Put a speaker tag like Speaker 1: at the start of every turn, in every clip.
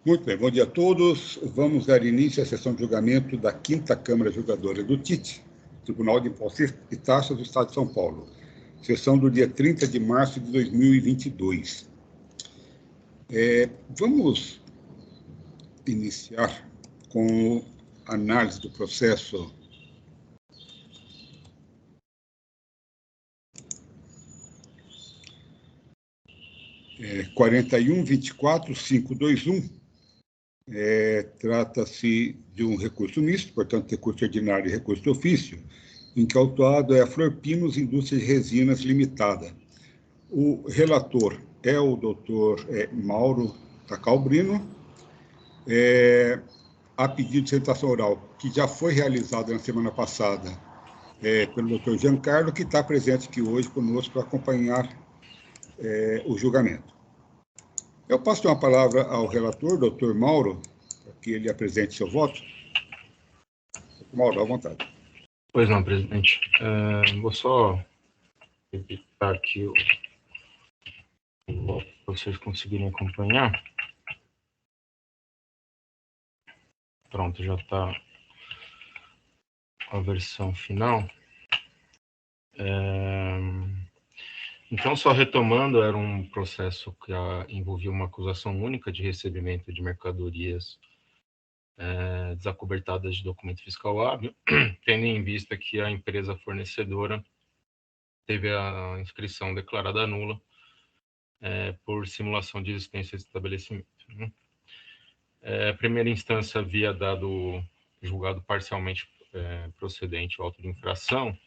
Speaker 1: Muito bem, bom dia a todos. Vamos dar início à sessão de julgamento da 5ª Câmara Julgadora do TIT, Tribunal de Impostos e Taxas do Estado de São Paulo. Sessão do dia 30 de março de 2022. Vamos iniciar com a análise do processo 41.24.521. Trata-se de um recurso misto, portanto, recurso ordinário e recurso de ofício, em que o autuado é a Flor Pinos Indústria de Resinas Limitada. O relator é o doutor Mauro Tacalbrino. A pedido de sustentação oral, que já foi realizada na semana passada pelo doutor Giancarlo, que está presente aqui hoje conosco para acompanhar o julgamento. Eu passo uma palavra ao relator, doutor Mauro, para que ele apresente seu voto. Mauro, à vontade.
Speaker 2: Pois não, presidente. Vou só repitar aqui o voto para vocês conseguirem acompanhar. Pronto, já está a versão final. Então, só retomando, era um processo que envolvia uma acusação única de recebimento de mercadorias desacobertadas de documento fiscal hábil, tendo em vista que a empresa fornecedora teve a inscrição declarada nula por simulação de existência de estabelecimento. Né? A primeira instância havia julgado parcialmente procedente o auto de infração,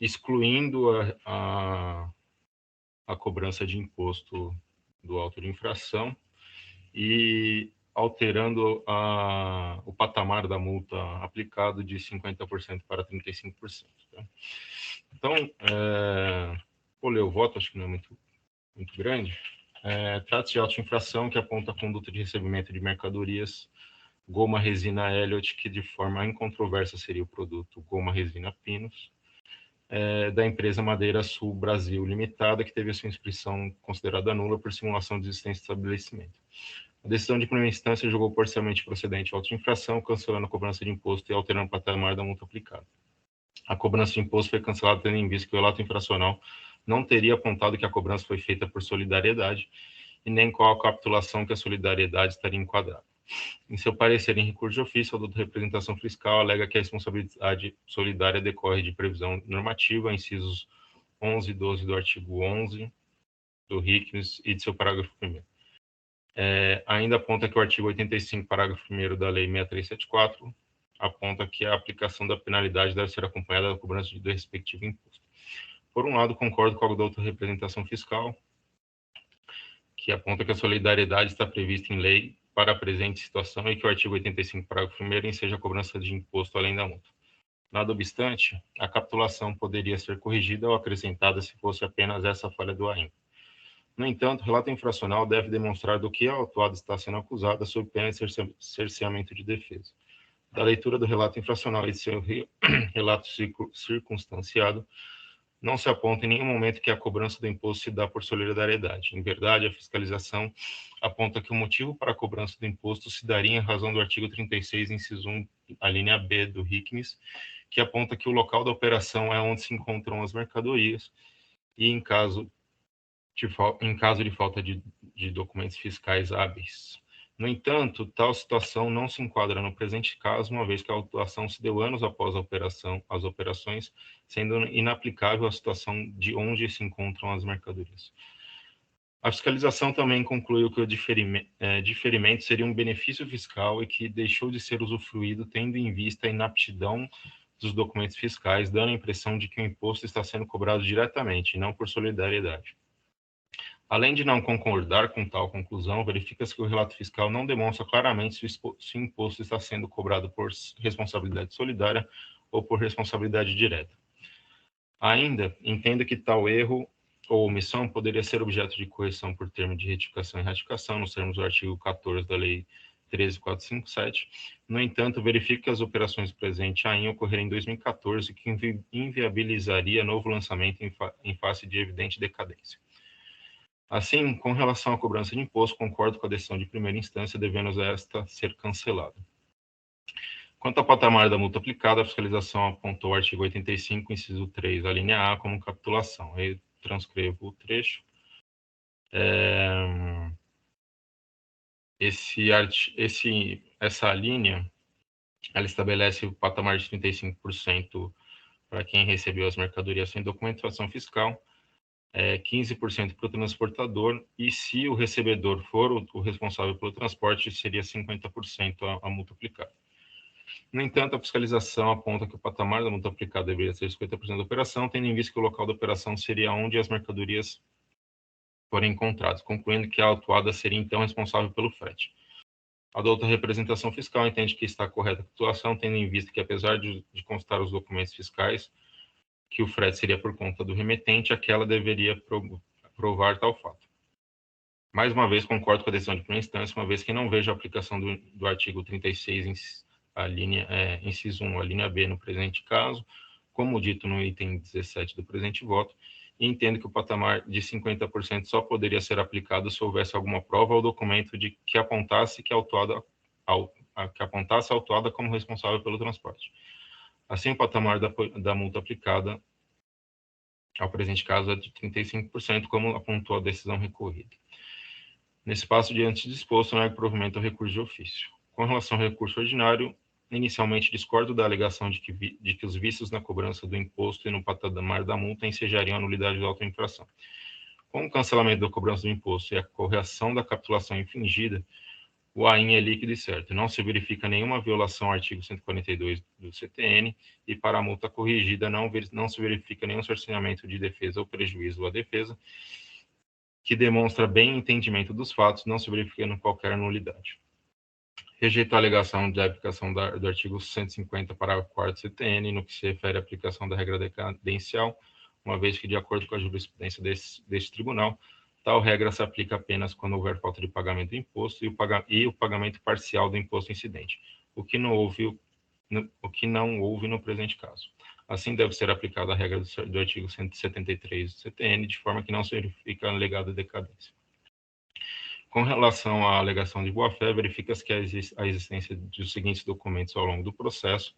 Speaker 2: excluindo a cobrança de imposto do auto de infração e alterando o patamar da multa aplicado de 50% para 35%. Tá? Então, vou ler o voto, acho que não é muito grande. Trata-se de auto de infração que aponta a conduta de recebimento de mercadorias goma resina Elliott, que de forma incontroversa seria o produto goma resina Pinos, da empresa Madeira Sul Brasil Limitada, que teve a sua inscrição considerada nula por simulação de existência de estabelecimento. A decisão de primeira instância julgou parcialmente procedente o auto de infração, cancelando a cobrança de imposto e alterando o patamar da multa aplicada. A cobrança de imposto foi cancelada tendo em vista que o relato infracional não teria apontado que a cobrança foi feita por solidariedade e nem qual a capitulação que a solidariedade estaria enquadrada. Em seu parecer em recurso de ofício, a representação fiscal alega que a responsabilidade solidária decorre de previsão normativa, incisos 11 e 12 do artigo 11 do RICMES e de seu parágrafo 1º. Ainda aponta que o artigo 85, parágrafo 1º da Lei 6374, aponta que a aplicação da penalidade deve ser acompanhada da cobrança do respectivo imposto. Por um lado, concordo com a da outra representação fiscal, que aponta que a solidariedade está prevista em lei para a presente situação e que o artigo 85, parágrafo 1º, enseja a cobrança de imposto além da multa. Nada obstante, a capitulação poderia ser corrigida ou acrescentada se fosse apenas essa falha do AIM. No entanto, o relato infracional deve demonstrar do que a autuada está sendo acusada sob pena de cerceamento de defesa. Da leitura do relato infracional e de seu relato circunstanciado, não se aponta em nenhum momento que a cobrança do imposto se dá por solidariedade. Em verdade, a fiscalização aponta que o motivo para a cobrança do imposto se daria em razão do artigo 36, inciso 1, a linha B do RICMES, que aponta que o local da operação é onde se encontram as mercadorias e, em caso de falta de documentos fiscais hábeis. No entanto, tal situação não se enquadra no presente caso, uma vez que a autuação se deu anos após as operações, sendo inaplicável a situação de onde se encontram as mercadorias. A fiscalização também concluiu que o diferimento seria um benefício fiscal e que deixou de ser usufruído tendo em vista a inaptidão dos documentos fiscais, dando a impressão de que o imposto está sendo cobrado diretamente, e não por solidariedade. Além de não concordar com tal conclusão, verifica-se que o relato fiscal não demonstra claramente se o imposto está sendo cobrado por responsabilidade solidária ou por responsabilidade direta. Ainda, entenda que tal erro ou omissão poderia ser objeto de correção por termo de retificação e ratificação, nos termos do artigo 14 da Lei 13.457. No entanto, verifique que as operações presentes AIM ocorreram em 2014, que inviabilizaria novo lançamento em face de evidente decadência. Assim, com relação à cobrança de imposto, concordo com a decisão de primeira instância, devendo esta ser cancelada. Quanto ao patamar da multa aplicada, a fiscalização apontou o artigo 85, inciso 3, a linha A, como capitulação. Eu transcrevo o trecho. Essa linha, ela estabelece o patamar de 35% para quem recebeu as mercadorias sem documentação fiscal, 15% para o transportador, e se o recebedor for o responsável pelo transporte, seria 50% a multa aplicada. No entanto, a fiscalização aponta que o patamar da multa aplicada deveria ser 50% da operação, tendo em vista que o local da operação seria onde as mercadorias forem encontradas, concluindo que a autuada seria então responsável pelo frete. A da outra representação fiscal entende que está correta a situação, tendo em vista que, apesar de constar os documentos fiscais, que o frete seria por conta do remetente, aquela deveria provar tal fato. Mais uma vez, concordo com a decisão de primeira instância, uma vez que não vejo a aplicação do artigo 36, inciso 1, a linha B no presente caso, como dito no item 17 do presente voto, e entendo que o patamar de 50% só poderia ser aplicado se houvesse alguma prova ou documento de que apontasse a autuada como responsável pelo transporte. Assim, o patamar da multa aplicada ao presente caso é de 35%, como apontou a decisão recorrida. Nesse passo diante disposto, não é provimento ao recurso de ofício. Com relação ao recurso ordinário, inicialmente discordo da alegação de que os vícios na cobrança do imposto e no patamar da multa ensejariam a nulidade da autoinfração. Com o cancelamento da cobrança do imposto e a correção da capitulação infringida, o AIN é líquido e certo. Não se verifica nenhuma violação ao artigo 142 do CTN e para a multa corrigida não se verifica nenhum cerceamento de defesa ou prejuízo à defesa, que demonstra bem entendimento dos fatos, não se verificando qualquer nulidade. Rejeito a alegação de aplicação do artigo 150, parágrafo 4º do CTN, no que se refere à aplicação da regra decadencial, uma vez que, de acordo com a jurisprudência deste tribunal, tal regra se aplica apenas quando houver falta de pagamento do imposto e o pagamento parcial do imposto incidente, o que não houve no presente caso. Assim, deve ser aplicada a regra do artigo 173 do CTN, de forma que não se verifica a alegada decadência. Com relação à alegação de boa-fé, verifica-se que a existência dos seguintes documentos ao longo do processo: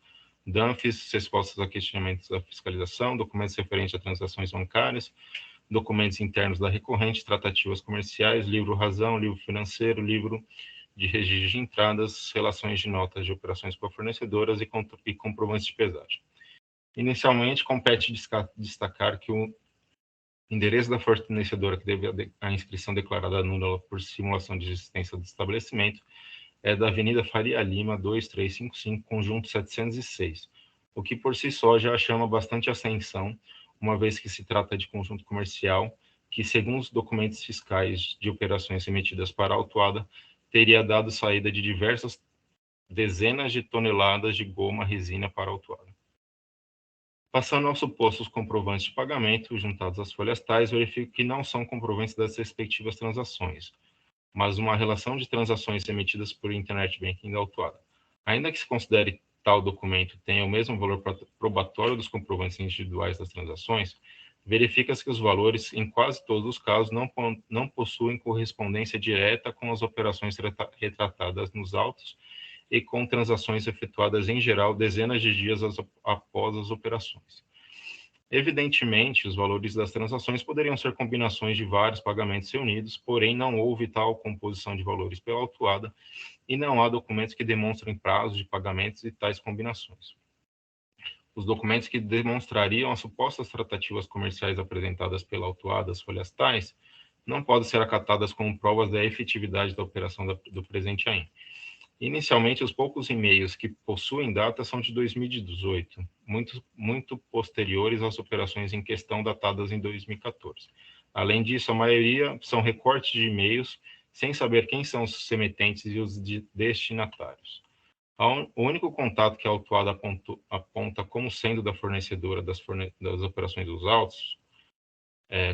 Speaker 2: DANFs, respostas a questionamentos da fiscalização, documentos referentes a transações bancárias, documentos internos da recorrente, tratativas comerciais, livro-razão, livro financeiro, livro de registro de entradas, relações de notas de operações com fornecedoras e comprovantes de pesagem. Inicialmente, compete destacar que o endereço da fornecedora que deve a inscrição declarada nula por simulação de existência do estabelecimento é da Avenida Faria Lima, 2355, conjunto 706, o que por si só já chama bastante atenção, uma vez que se trata de conjunto comercial que, segundo os documentos fiscais de operações emitidas para a autuada, teria dado saída de diversas dezenas de toneladas de goma resina para a autuada. Passando aos supostos comprovantes de pagamento juntados às folhas tais, verifico que não são comprovantes das respectivas transações, mas uma relação de transações emitidas por internet banking da autuada. Ainda que se considere tal documento tenha o mesmo valor probatório dos comprovantes individuais das transações, verifica-se que os valores, em quase todos os casos, não possuem correspondência direta com as operações retratadas nos autos e com transações efetuadas, em geral, dezenas de dias após as operações. Evidentemente, os valores das transações poderiam ser combinações de vários pagamentos reunidos, porém não houve tal composição de valores pela autuada e não há documentos que demonstrem prazos de pagamentos e tais combinações. Os documentos que demonstrariam as supostas tratativas comerciais apresentadas pela autuada, as folhas tais, não podem ser acatadas como provas da efetividade da operação do presente AIN. Inicialmente, os poucos e-mails que possuem data são de 2018, muito posteriores às operações em questão datadas em 2014. Além disso, a maioria são recortes de e-mails sem saber quem são os remetentes e os destinatários. O único contato que a autuada aponta como sendo da fornecedora das operações dos autos,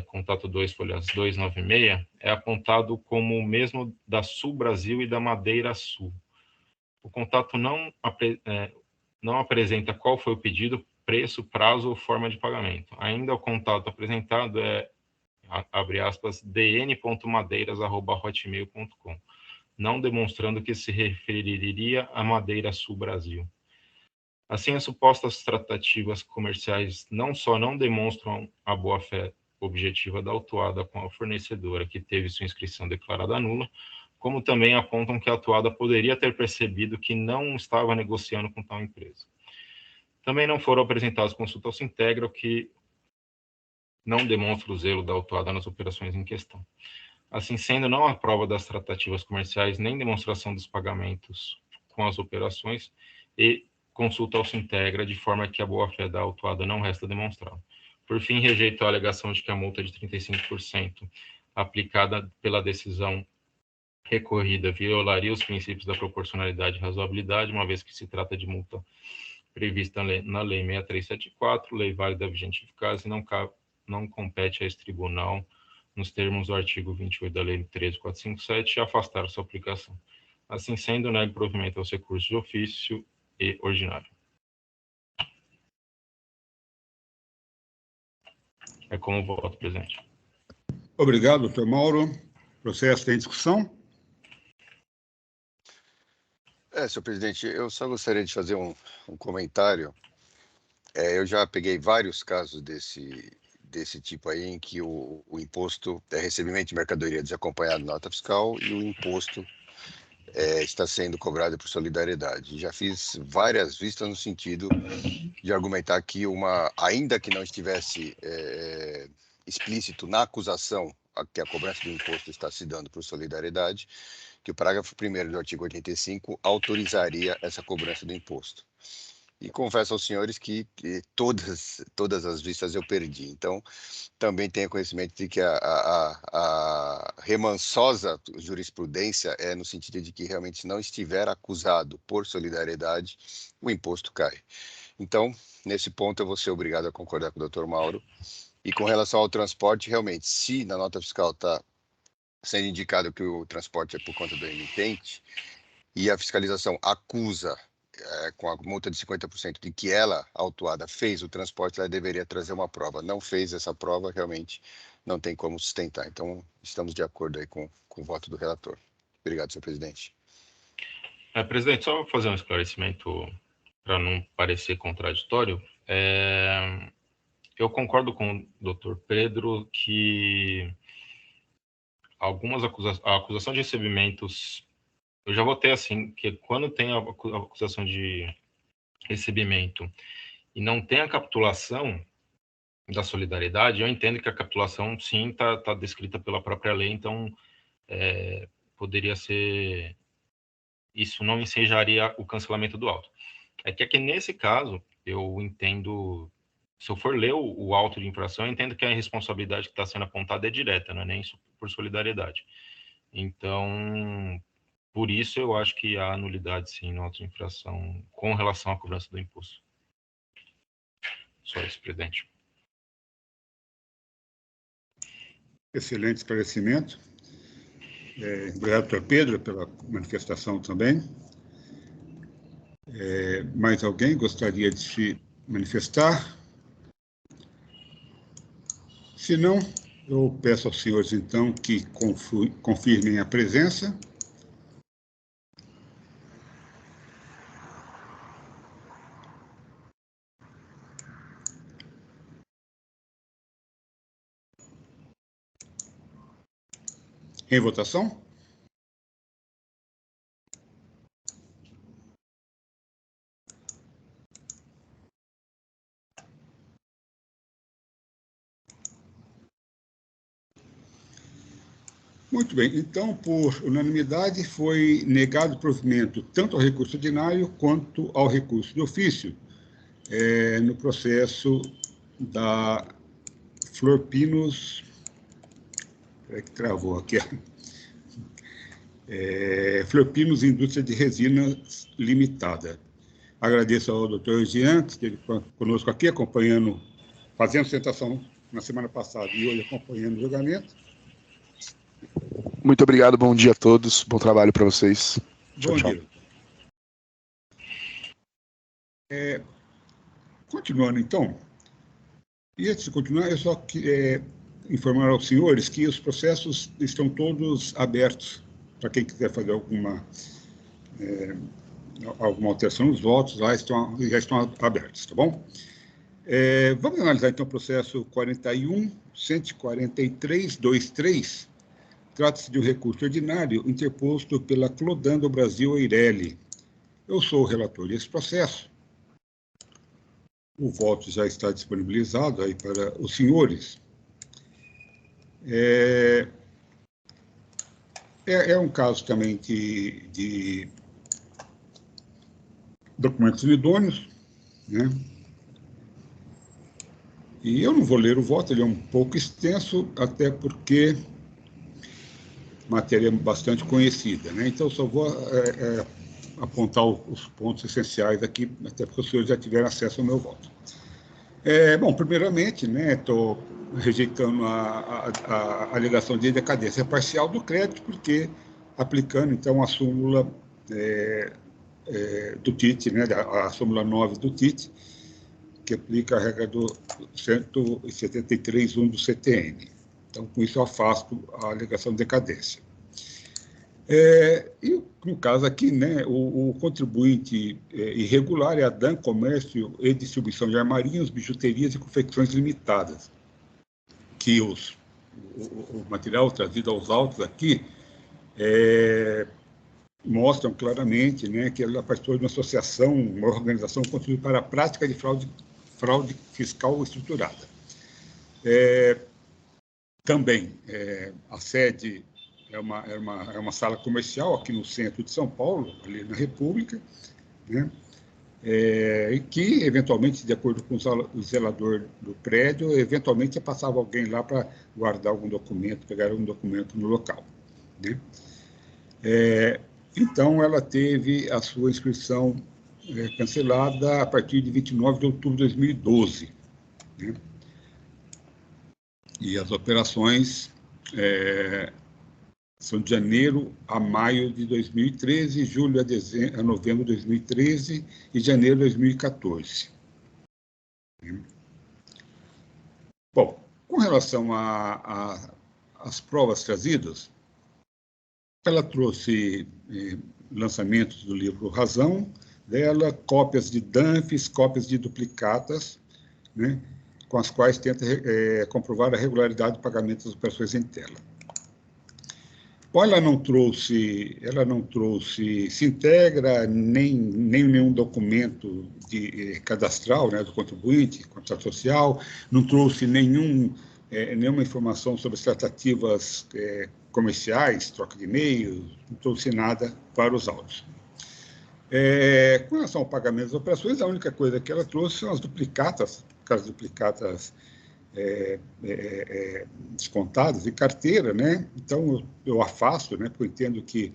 Speaker 2: contato 2, folhas 296, é apontado como o mesmo da Sul Brasil e da Madeira Sul. O contato não apresenta qual foi o pedido, preço, prazo ou forma de pagamento. Ainda o contato apresentado é abre aspas, dn.madeiras@hotmail.com, não demonstrando que se referiria a Madeira Sul Brasil. Assim, as supostas tratativas comerciais não só não demonstram a boa-fé objetiva da autuada com a fornecedora que teve sua inscrição declarada nula, como também apontam que a autuada poderia ter percebido que não estava negociando com tal empresa. Também não foram apresentadas consultas ao Sintegra, o que não demonstra o zelo da autuada nas operações em questão. Assim sendo, não há prova das tratativas comerciais nem demonstração dos pagamentos com as operações e consulta ao Sintegra, de forma que a boa-fé da autuada não resta demonstrada. Por fim, rejeito a alegação de que a multa de 35% aplicada pela decisão recorrida violaria os princípios da proporcionalidade e razoabilidade, uma vez que se trata de multa prevista na Lei 6374, lei válida vigente e eficaz, e não compete a esse tribunal, nos termos do artigo 28 da Lei 13.457, afastar sua aplicação. Assim sendo, nego provimento aos recursos de ofício e ordinário. É como voto, presidente.
Speaker 1: Obrigado, doutor Mauro. O processo tem discussão?
Speaker 3: Senhor presidente, eu só gostaria de fazer um comentário. Eu já peguei vários casos desse tipo aí, em que o imposto é recebimento de mercadoria desacompanhado de nota fiscal e o imposto está sendo cobrado por solidariedade. Já fiz várias vistas no sentido de argumentar que ainda que não estivesse explícito na acusação que a cobrança do imposto está se dando por solidariedade, que o parágrafo 1º do artigo 85 autorizaria essa cobrança do imposto. E confesso aos senhores que todas as vistas eu perdi. Então, também tenho conhecimento de que a remansosa jurisprudência é no sentido de que realmente, se não estiver acusado por solidariedade, o imposto cai. Então, nesse ponto, eu vou ser obrigado a concordar com o doutor Mauro. E com relação ao transporte, realmente, se na nota fiscal está sendo indicado que o transporte é por conta do emitente, e a fiscalização acusa, com a multa de 50%, de que ela, a autuada, fez o transporte, ela deveria trazer uma prova. Não fez essa prova, realmente não tem como sustentar. Então, estamos de acordo aí com o voto do relator. Obrigado, senhor presidente.
Speaker 2: Presidente, só vou fazer um esclarecimento para não parecer contraditório. Eu concordo com o doutor Pedro que a acusação de recebimentos, eu já votei assim, que quando tem a acusação de recebimento e não tem a capitulação da solidariedade, eu entendo que a capitulação, sim, está descrita pela própria lei, então poderia ser, isso não ensejaria o cancelamento do auto. É que aqui nesse caso, eu entendo, se eu for ler o auto de infração, eu entendo que a responsabilidade que está sendo apontada é direta, não é nem por solidariedade. Então, por isso eu acho que há nulidade, sim, no auto de infração com relação à cobrança do imposto. Só isso, presidente.
Speaker 1: Excelente esclarecimento. Obrigado, doutor Pedro, pela manifestação também. Mais alguém gostaria de se manifestar? Se não, eu peço aos senhores, então, que confirmem a presença. Em votação? Muito bem, então, por unanimidade, foi negado o provimento tanto ao recurso ordinário quanto ao recurso de ofício, no processo da Florpinos. Peraí que travou aqui. Florpinos Indústria de Resinas Limitada. Agradeço ao doutor Jean, que esteve conosco aqui, acompanhando, fazendo sustentação na semana passada e hoje acompanhando o julgamento.
Speaker 4: Muito obrigado, bom dia a todos, bom trabalho para vocês.
Speaker 1: Bom dia. Continuando, então, e antes de continuar, eu só informar aos senhores que os processos estão todos abertos para quem quiser fazer alguma alteração nos votos, já estão abertos, tá bom? Vamos analisar, então, o processo 41.143.23. Trata-se de um recurso ordinário interposto pela Clodando Brasil Eireli. Eu sou o relator desse processo. O voto já está disponibilizado aí para os senhores. É um caso também de documentos inidôneos, né? E eu não vou ler o voto, ele é um pouco extenso, até porque a matéria é bastante conhecida, né? Então, só vou apontar os pontos essenciais aqui, até porque os senhores já tiveram acesso ao meu voto. Bom, primeiramente, né, estou rejeitando a alegação de decadência parcial do crédito, porque aplicando, então, a súmula do TIT, né, a súmula 9 do TIT, que aplica a regra do 173.1 do CTN. Então, com isso, eu afasto a alegação de decadência. E, no caso aqui, né, o contribuinte irregular é a DAN Comércio e Distribuição de Armarinhos, Bijuterias e Confecções Limitadas, que o material trazido aos autos aqui mostram claramente, né, que ela participou de uma associação, uma organização que contribui para a prática de fraude fiscal estruturada. Também, a sede é uma sala comercial aqui no centro de São Paulo, ali na República, né? E que, eventualmente, de acordo com o zelador do prédio, eventualmente passava alguém lá para guardar algum documento, pegar algum documento no local, né? Então, ela teve a sua inscrição cancelada a partir de 29 de outubro de 2012. Né? E as operações são de janeiro a maio de 2013, julho a novembro de 2013 e janeiro de 2014. Bom, com relação às provas trazidas, ela trouxe lançamentos do livro Razão dela, cópias de DANFs, cópias de duplicatas, né, com as quais tenta comprovar a regularidade do pagamento das operações em tela. Bom, ela não trouxe Sintegra, nem nenhum documento cadastral, né, do contribuinte, contrato social, não trouxe nenhuma informação sobre as tratativas comerciais, troca de e-mails, não trouxe nada para os autos. Com relação ao pagamento das operações, a única coisa que ela trouxe são as duplicatas, aquelas duplicatas descontadas em carteira, né? Então, eu afasto, né, porque eu entendo que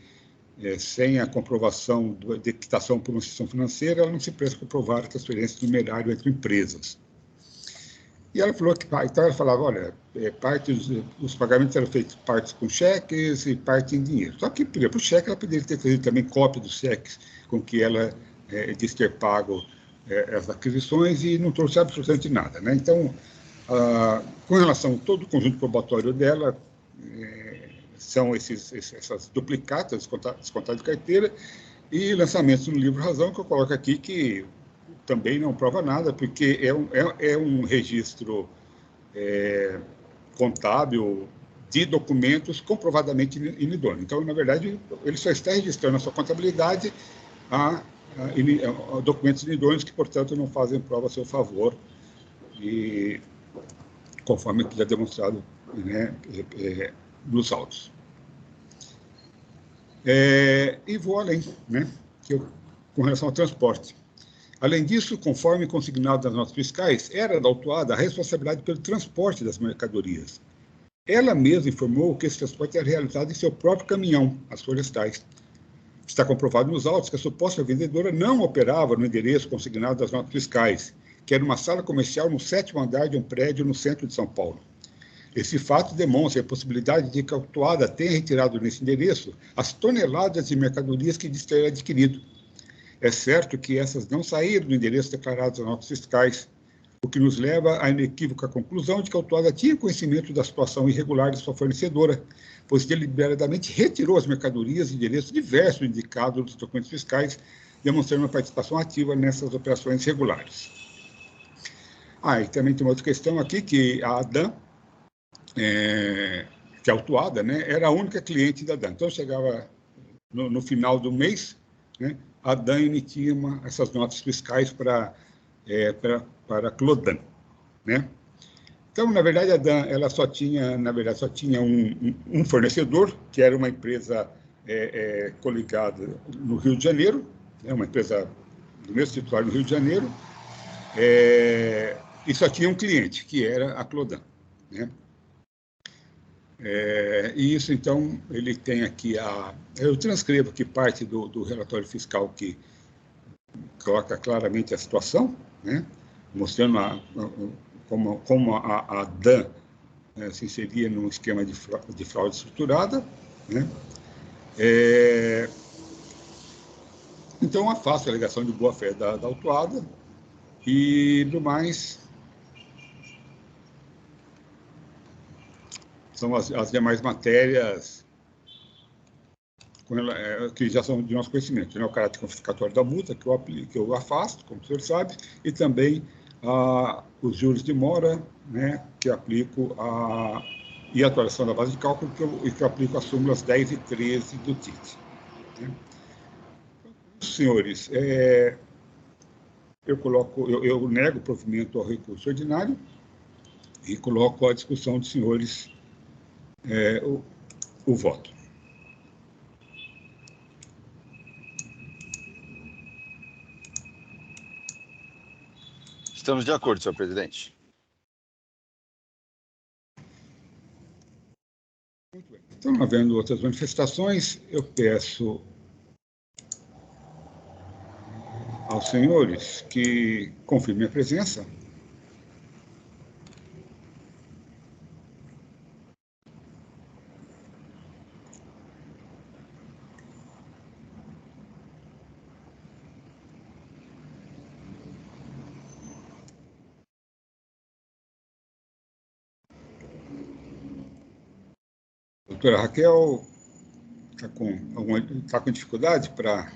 Speaker 1: sem a comprovação de quitação por uma instituição financeira, ela não se presta a comprovar a transferência de numerário entre empresas. E ela falou que, então ela falava, olha, os pagamentos eram feitos partes com cheques e parte em dinheiro. Só que, por exemplo, o cheque, ela poderia ter trazido também cópia dos cheques com que ela disse ter pago as aquisições e não trouxe absolutamente nada, né? Então, com relação a todo o conjunto probatório dela, são essas duplicatas descontadas de carteira e lançamentos no livro Razão, que eu coloco aqui, que também não prova nada, porque é um registro contábil de documentos comprovadamente inidôneos. Então, na verdade, ele só está registrando a sua contabilidade a documentos inidôneos que, portanto, não fazem prova a seu favor, e conforme aqui já demonstrado, né, nos autos. E vou além, né, com relação ao transporte. Além disso, conforme consignado nas notas fiscais, era da autuada a responsabilidade pelo transporte das mercadorias. Ela mesma informou que esse transporte era realizado em seu próprio caminhão, as florestais. Está comprovado nos autos que a suposta vendedora não operava no endereço consignado das notas fiscais, que era uma sala comercial no 7º andar de um prédio no centro de São Paulo. Esse fato demonstra a possibilidade de que a autuada tenha retirado nesse endereço as toneladas de mercadorias que disse ter adquirido. É certo que essas não saíram do endereço declarado nas notas fiscais, o que nos leva à inequívoca conclusão de que a autuada tinha conhecimento da situação irregular de sua fornecedora, pois deliberadamente retirou as mercadorias e direitos diversos indicados nos documentos fiscais, demonstrando uma participação ativa nessas operações irregulares. E também tem uma outra questão aqui, que a ADAM, que é autuada, né, era a única cliente da ADAM. Então, chegava no final do mês, né, a ADAM emitia essas notas fiscais para a Clodan, né? Então, na verdade, a ADAM ela só tinha um fornecedor, que era uma empresa coligada no Rio de Janeiro, né, uma empresa do mesmo titular no Rio de Janeiro, e só tinha um cliente, que era a Clodan, né? E isso, então, ele tem aqui eu transcrevo aqui parte do relatório fiscal que coloca claramente a situação, né? Mostrando como a ADAM se inseria num esquema de fraude estruturada, né? Então, afasta a alegação de boa-fé da autuada e, do mais, são as demais matérias que já são de nosso conhecimento, né? O caráter confiscatório da multa, que eu afasto, como o senhor sabe, e também os juros de mora, né, que aplico e a atualização da base de cálculo, que eu aplico as súmulas 10 e 13 do TIT. Né? Senhores, eu nego o provimento ao recurso ordinário e coloco à discussão dos senhores o voto.
Speaker 3: Estamos de acordo, senhor presidente.
Speaker 1: Muito bem. Então, não havendo outras manifestações, eu peço aos senhores que confirmem a presença. Doutora Raquel está com dificuldade para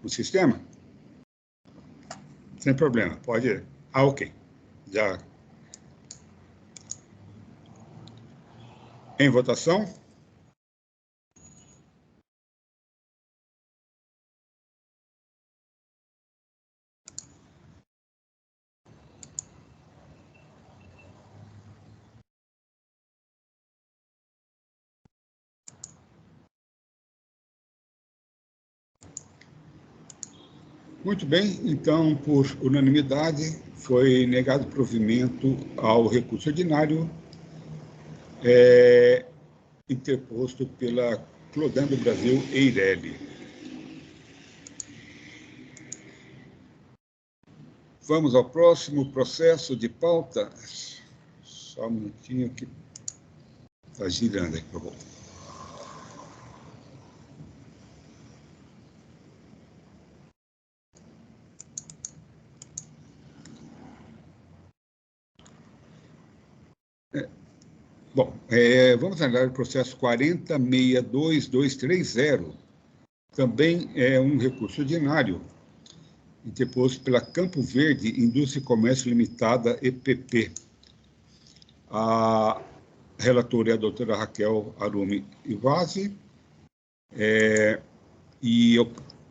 Speaker 1: o sistema? Sem problema, pode ir. Ok. Já. Em votação. Muito bem, então, por unanimidade, foi negado provimento ao recurso ordinário interposto pela Clodan do Brasil Eireli. Vamos ao próximo processo de pauta. Só um minutinho que está girando aqui, por favor. Bom, vamos analisar o processo 40.62230. Também é um recurso ordinário, interposto pela Campo Verde Indústria e Comércio Limitada, EPP. A relatora é a doutora Raquel Arumi Ivasi, e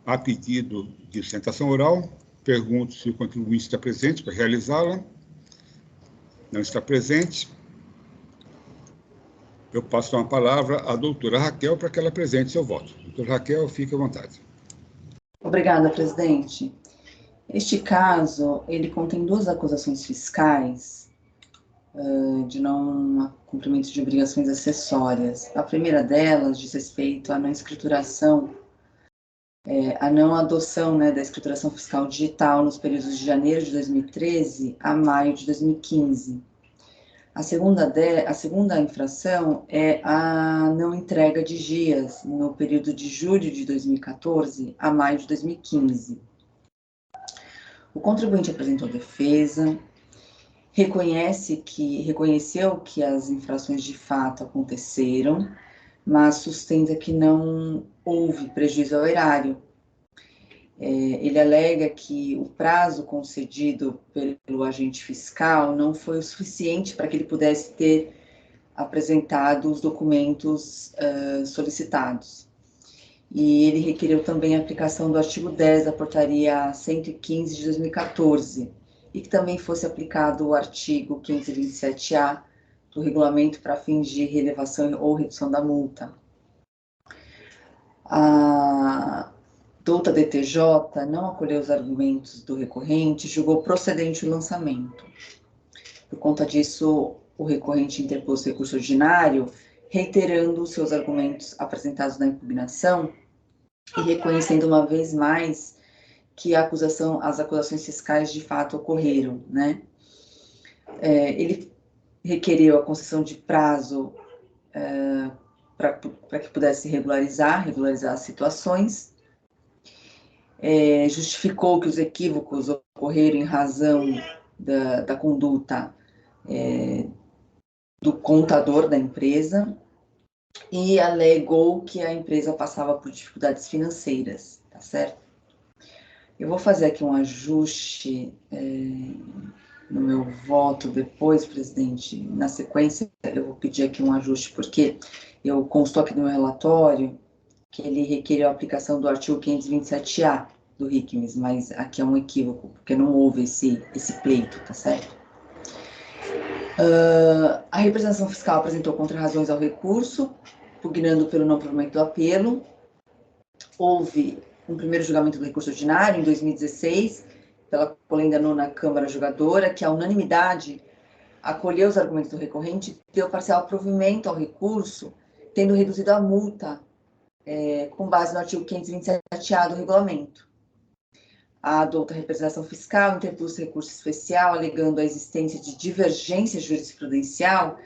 Speaker 1: a pedido de sustentação oral, pergunto se o contribuinte está presente para realizá-la. Não está presente. Eu passo a palavra à doutora Raquel para que ela apresente seu voto. Doutora Raquel, fique à vontade.
Speaker 5: Obrigada, presidente. Este caso, ele contém duas acusações fiscais de não cumprimento de obrigações acessórias. A primeira delas diz respeito à não escrituração, a não adoção, né, da escrituração fiscal digital nos períodos de janeiro de 2013 a maio de 2015. A segunda infração é a não entrega de GIAs no período de julho de 2014 a maio de 2015. O contribuinte apresentou defesa reconheceu que as infrações de fato aconteceram, mas sustenta que não houve prejuízo ao erário. Ele alega que o prazo concedido pelo agente fiscal não foi o suficiente para que ele pudesse ter apresentado os documentos solicitados. E ele requereu também a aplicação do artigo 10 da portaria 115 de 2014, e que também fosse aplicado o artigo 527-A do regulamento para fins de relevação ou redução da multa. A douta DTJ não acolheu os argumentos do recorrente e julgou procedente o lançamento. Por conta disso, o recorrente interpôs recurso ordinário, reiterando os seus argumentos apresentados na impugnação e reconhecendo uma vez mais que as acusações fiscais de fato ocorreram, né? Ele requereu a concessão de prazo para que pudesse regularizar as situações, justificou que os equívocos ocorreram em razão da conduta do contador da empresa e alegou que a empresa passava por dificuldades financeiras, tá certo? Eu vou fazer aqui um ajuste no meu voto depois, presidente. Na sequência, eu vou pedir aqui um ajuste, porque eu constou aqui no meu relatório que ele requeriu a aplicação do artigo 527-A do RICMES, mas aqui é um equívoco, porque não houve esse pleito, tá certo? A representação fiscal apresentou contra-razões ao recurso, pugnando pelo não provimento do apelo. Houve um primeiro julgamento do recurso ordinário, em 2016, pela Colenda Nona Câmara Julgadora, que, à unanimidade, acolheu os argumentos do recorrente e deu parcial provimento ao recurso, tendo reduzido a multa com base no artigo 527-A do regulamento. A douta representação fiscal interpôs recurso especial, alegando a existência de divergência jurisprudencial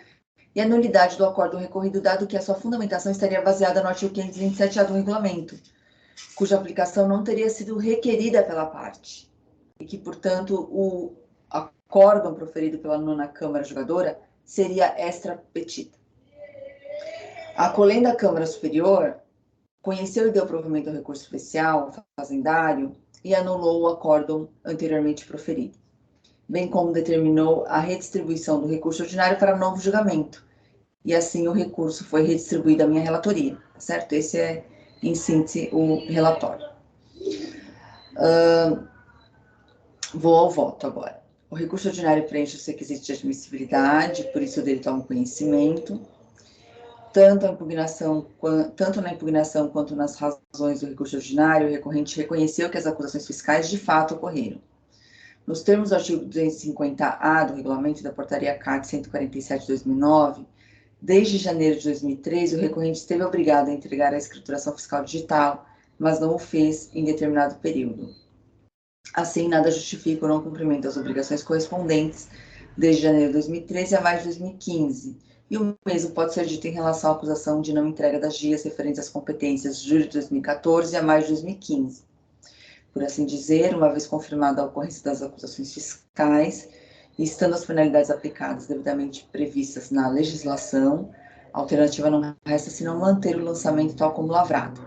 Speaker 5: e a nulidade do acordo recorrido, dado que a sua fundamentação estaria baseada no artigo 527-A do regulamento, cuja aplicação não teria sido requerida pela parte, e que, portanto, o acórdão proferido pela nona Câmara Julgadora seria extra petita. A Colenda Câmara Superior conheceu e deu provimento ao recurso especial fazendário e anulou o acórdão anteriormente proferido, bem como determinou a redistribuição do recurso ordinário para novo julgamento, e assim o recurso foi redistribuído à minha relatoria, tá certo? Esse é, em síntese, o relatório. Vou ao voto agora. O recurso ordinário preenche os requisitos de admissibilidade, por isso dele tomo conhecimento. Tanto na impugnação quanto nas razões do recurso ordinário, o recorrente reconheceu que as acusações fiscais de fato ocorreram. Nos termos do artigo 250-A do regulamento da portaria CAT 147 de 2009, desde janeiro de 2013, o recorrente esteve obrigado a entregar a escrituração fiscal digital, mas não o fez em determinado período. Assim, nada justifica o não cumprimento das obrigações correspondentes desde janeiro de 2013 a maio de 2015, e o mesmo pode ser dito em relação à acusação de não entrega das guias referentes às competências de julho de 2014 a maio de 2015. Por assim dizer, uma vez confirmada a ocorrência das acusações fiscais, e estando as penalidades aplicadas devidamente previstas na legislação, a alternativa não resta senão manter o lançamento tal como lavrado.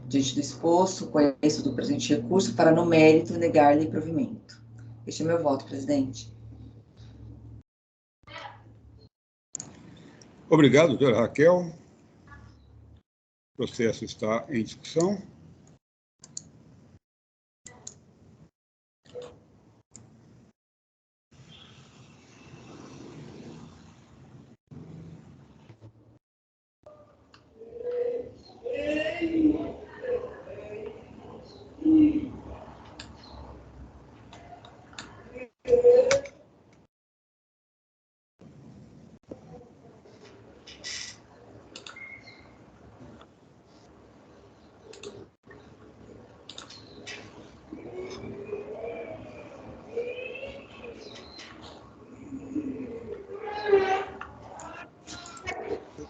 Speaker 5: Diante do exposto, conheço do presente recurso para, no mérito, negar-lhe provimento. Este é meu voto, presidente.
Speaker 1: Obrigado, doutora Raquel. O processo está em discussão.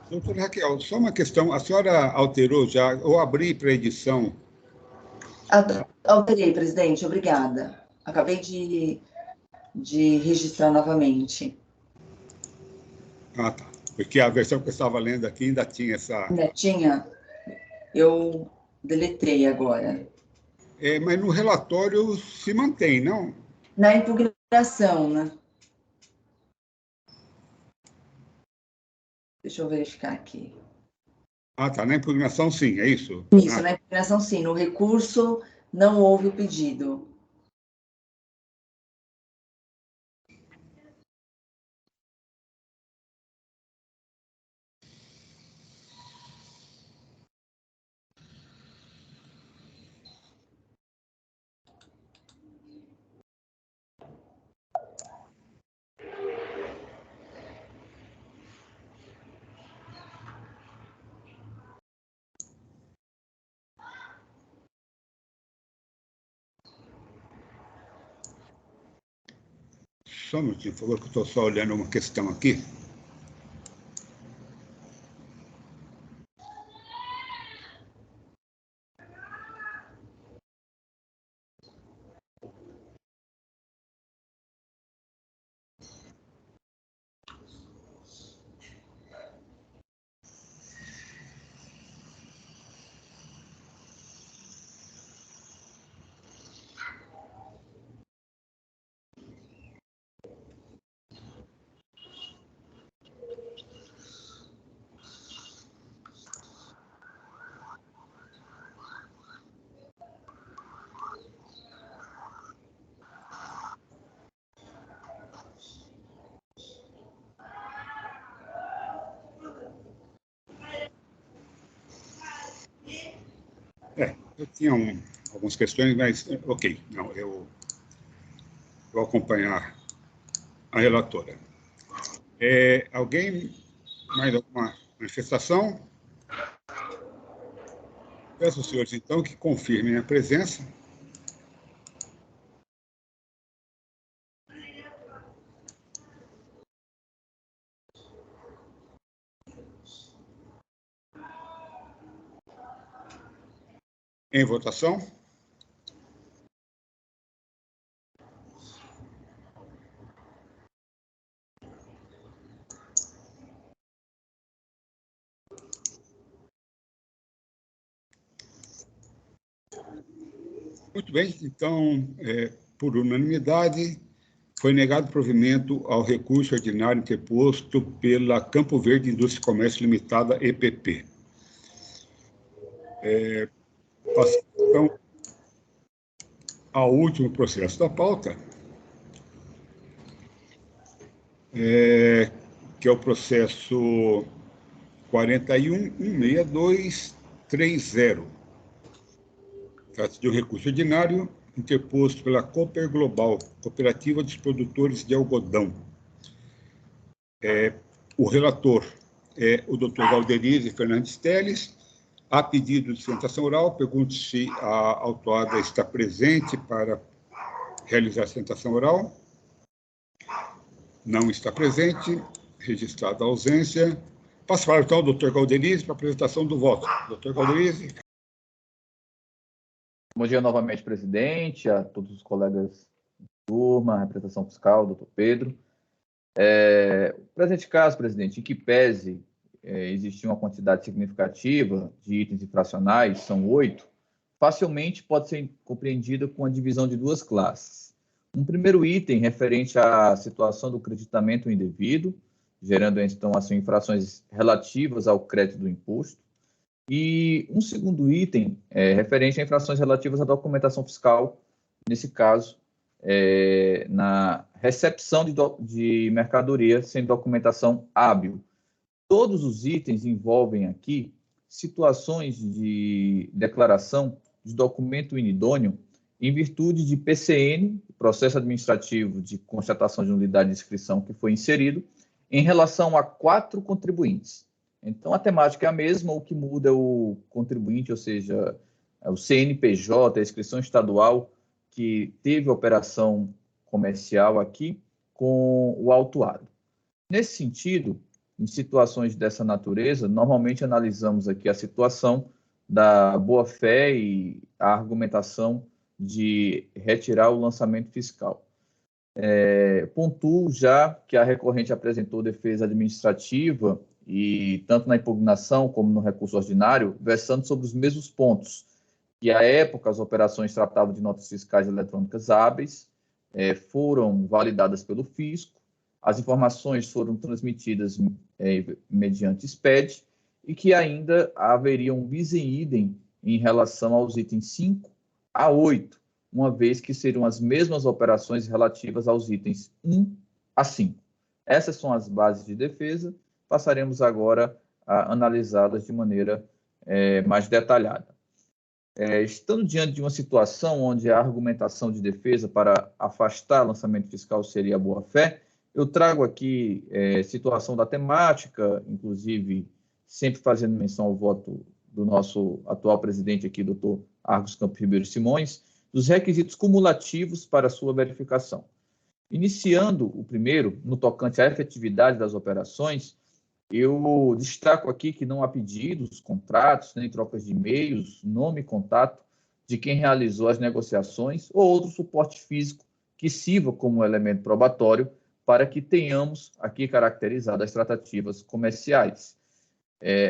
Speaker 1: Doutora Raquel, só uma questão. A senhora alterou já, ou abri para edição?
Speaker 5: Alterei, presidente, obrigada. Acabei de de registrar novamente.
Speaker 1: Ah, tá. Porque a versão que eu estava lendo aqui ainda tinha essa...
Speaker 5: Ainda tinha? Eu deletei agora.
Speaker 1: Mas no relatório se mantém, não?
Speaker 5: Na impugnação, né? Deixa eu verificar aqui.
Speaker 1: Ah, tá. Na impugnação, sim, é isso?
Speaker 5: Isso, na impugnação, sim. No recurso, não houve o pedido.
Speaker 1: Só um minutinho, por favor, que eu estou só olhando uma questão aqui. Eu tinha algumas questões, mas ok, não, eu vou acompanhar a relatora. Alguém, mais alguma manifestação? Peço aos senhores, então, que confirmem a presença. Em votação. Muito bem, então, por unanimidade, foi negado provimento ao recurso ordinário interposto pela Campo Verde Indústria e Comércio Limitada, EPP. Passamos, então, ao último processo da pauta, que é o processo 41.16230. Trata-se de um recurso ordinário interposto pela Cooper Global, Cooperativa dos Produtores de Algodão. O relator é o doutor Valderize Fernandes Teles. A pedido de sustentação oral, pergunto se a autuada está presente para realizar a sustentação oral. Não está presente, registrada a ausência. Passo para, então, ao doutor Valderize para a apresentação do voto. Doutor Valderize.
Speaker 6: Bom dia novamente, presidente, a todos os colegas de turma, a representação fiscal, doutor Pedro. O presente caso, presidente, em que pese existir uma quantidade significativa de itens infracionais, são 8, facilmente pode ser compreendida com a divisão de duas classes. Um primeiro item referente à situação do creditamento indevido, gerando, então, assim, infrações relativas ao crédito do imposto. E um segundo item referente a infrações relativas à documentação fiscal, nesse caso, na recepção de mercadoria sem documentação hábil. Todos os itens envolvem aqui situações de declaração de documento inidôneo em virtude de PCN, processo administrativo de constatação de nulidade de inscrição que foi inserido, em relação a 4 contribuintes. Então, a temática é a mesma, o que muda é o contribuinte, ou seja, o CNPJ, a inscrição estadual, que teve operação comercial aqui com o autuado. Nesse sentido, em situações dessa natureza, normalmente analisamos aqui a situação da boa-fé e a argumentação de retirar o lançamento fiscal. Pontuo já que a recorrente apresentou defesa administrativa, e tanto na impugnação como no recurso ordinário, versando sobre os mesmos pontos, que à época as operações tratavam de notas fiscais eletrônicas hábeis, foram validadas pelo fisco, as informações foram transmitidas mediante SPED, e que ainda haveria um bis in idem em relação aos itens 5 a 8, uma vez que seriam as mesmas operações relativas aos itens 1 a 5. Essas são as bases de defesa. Passaremos agora a analisá-las de maneira mais detalhada. Estando diante de uma situação onde a argumentação de defesa para afastar lançamento fiscal seria a boa-fé, eu trago aqui situação da temática, inclusive sempre fazendo menção ao voto do nosso atual presidente aqui, doutor Argos Campos Ribeiro Simões, dos requisitos cumulativos para sua verificação. Iniciando o primeiro, no tocante à efetividade das operações, eu destaco aqui que não há pedidos, contratos, nem trocas de e-mails, nome e contato de quem realizou as negociações ou outro suporte físico que sirva como elemento probatório para que tenhamos aqui caracterizadas as tratativas comerciais.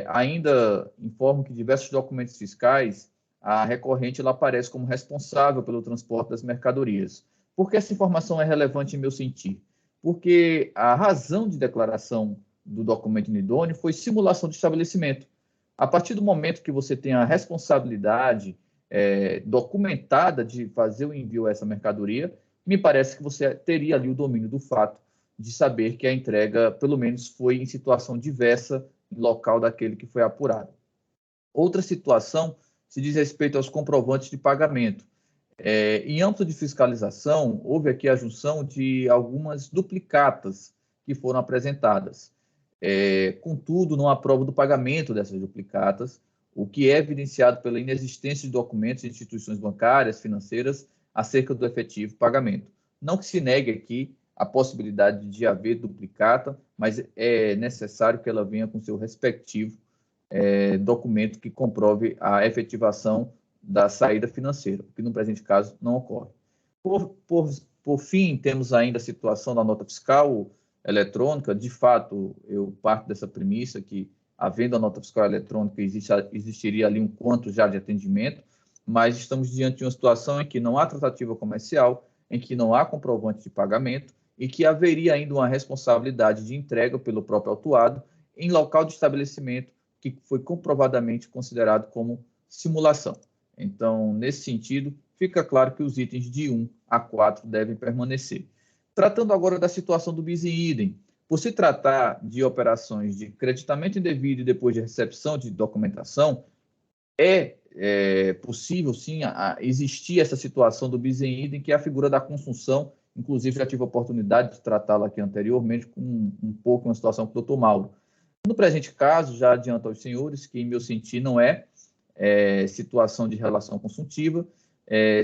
Speaker 6: Ainda informo que diversos documentos fiscais, a recorrente ela aparece como responsável pelo transporte das mercadorias. Por que essa informação é relevante em meu sentir? Porque a razão de declaração do documento inidôneo foi simulação de estabelecimento. A partir do momento que você tem a responsabilidade documentada de fazer o envio a essa mercadoria, me parece que você teria ali o domínio do fato de saber que a entrega, pelo menos, foi em situação diversa no local daquele que foi apurado. Outra situação se diz respeito aos comprovantes de pagamento. Em âmbito de fiscalização, houve aqui a junção de algumas duplicatas que foram apresentadas. Contudo, não há prova do pagamento dessas duplicatas, o que é evidenciado pela inexistência de documentos de instituições bancárias, financeiras, acerca do efetivo pagamento. Não que se negue aqui a possibilidade de haver duplicata, mas é necessário que ela venha com seu respectivo documento que comprove a efetivação da saída financeira, o que no presente caso não ocorre. Por fim, temos ainda a situação da nota fiscal eletrônica. De fato, eu parto dessa premissa que, havendo a nota fiscal eletrônica, existiria ali um quanto já de atendimento, mas estamos diante de uma situação em que não há tratativa comercial, em que não há comprovante de pagamento e que haveria ainda uma responsabilidade de entrega pelo próprio autuado em local de estabelecimento que foi comprovadamente considerado como simulação. Então, nesse sentido, fica claro que os itens de 1 a 4 devem permanecer. Tratando agora da situação do bis in idem, por se tratar de operações de creditamento indevido e depois de recepção de documentação, é possível, sim, existir essa situação do bis in idem, que é a figura da consunção. Inclusive, já tive a oportunidade de tratá-la aqui anteriormente, com um pouco uma situação com o doutor Mauro. No presente caso, já adianto aos senhores que, em meu sentir, não é situação de relação consultiva,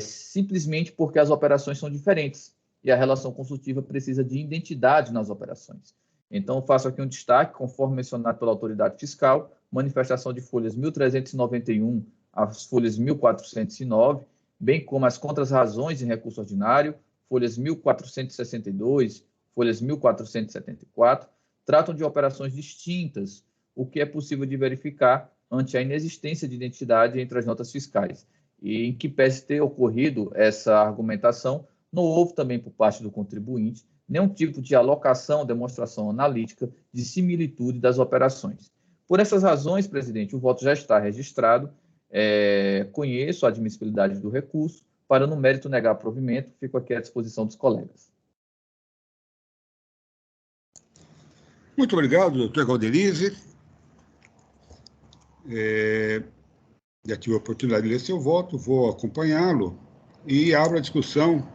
Speaker 6: simplesmente porque as operações são diferentes e a relação consultiva precisa de identidade nas operações. Então, faço aqui um destaque, conforme mencionado pela autoridade fiscal, manifestação de folhas 1.391 às folhas 1.409, bem como as contras-razões em recurso ordinário, folhas 1.462, folhas 1.474, tratam de operações distintas, o que é possível de verificar ante a inexistência de identidade entre as notas fiscais. E em que pese ter ocorrido essa argumentação, não houve também por parte do contribuinte nenhum tipo de alocação ou demonstração analítica de similitude das operações. Por essas razões, presidente, o voto já está registrado, conheço a admissibilidade do recurso, para no mérito negar provimento, fico aqui à disposição dos colegas.
Speaker 1: Muito obrigado, doutor Galderize. Já tive a oportunidade de ler seu voto, vou acompanhá-lo e abro a discussão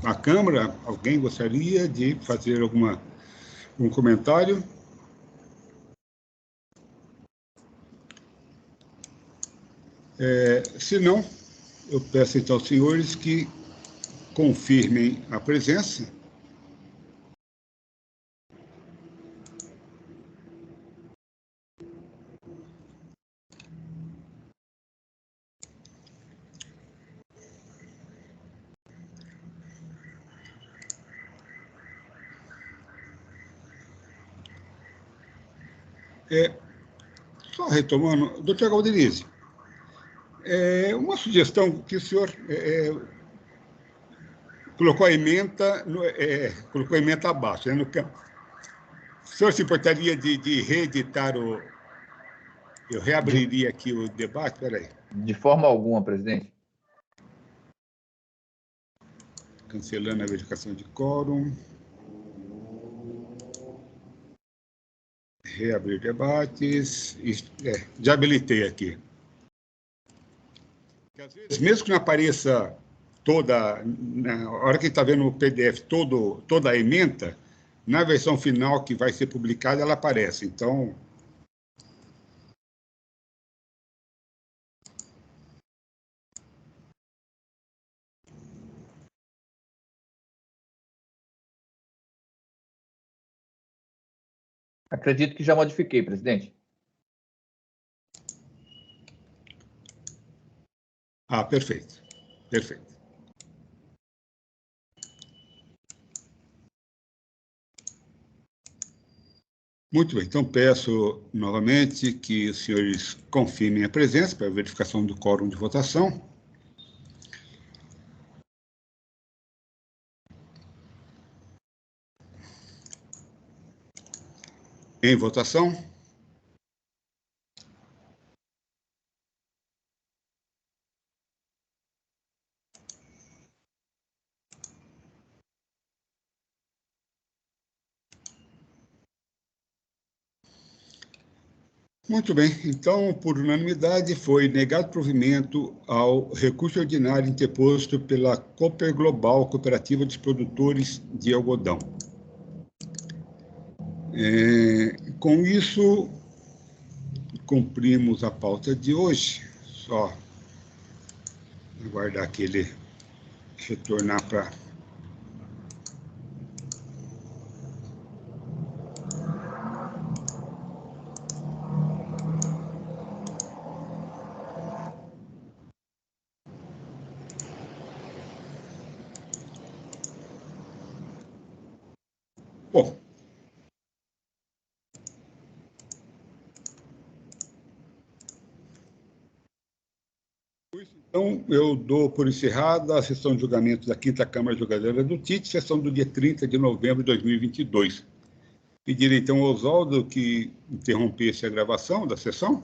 Speaker 1: na Câmara. Alguém gostaria de fazer um comentário? Se não, eu peço então aos senhores que confirmem a presença. Só retomando, doutor Galderize, uma sugestão que o senhor colocou a ementa abaixo, né, no campo. O senhor se importaria de reeditar o... Eu reabriria aqui o debate, peraí.
Speaker 6: De forma alguma, presidente.
Speaker 1: Cancelando a verificação de quórum. Reabrir debates. Já habilitei aqui. Às vezes, mesmo que não apareça toda, na hora que está vendo o PDF, toda a ementa, na versão final que vai ser publicada, ela aparece. Então,
Speaker 6: Acredito que já modifiquei, presidente.
Speaker 1: perfeito. Perfeito. Muito bem, então peço novamente que os senhores confirmem a presença para a verificação do quórum de votação. Em votação. Muito bem, então, por unanimidade, foi negado provimento ao recurso ordinário interposto pela Cooper Global, Cooperativa dos Produtores de Algodão. Com isso, cumprimos a pauta de hoje. Só aguardar que ele retornar para... Bom, então, eu dou por encerrada a sessão de julgamento da 5ª Câmara Julgadora do TIT, sessão do dia 30 de novembro de 2022. Pedir, então, ao Oswaldo que interrompesse a gravação da sessão.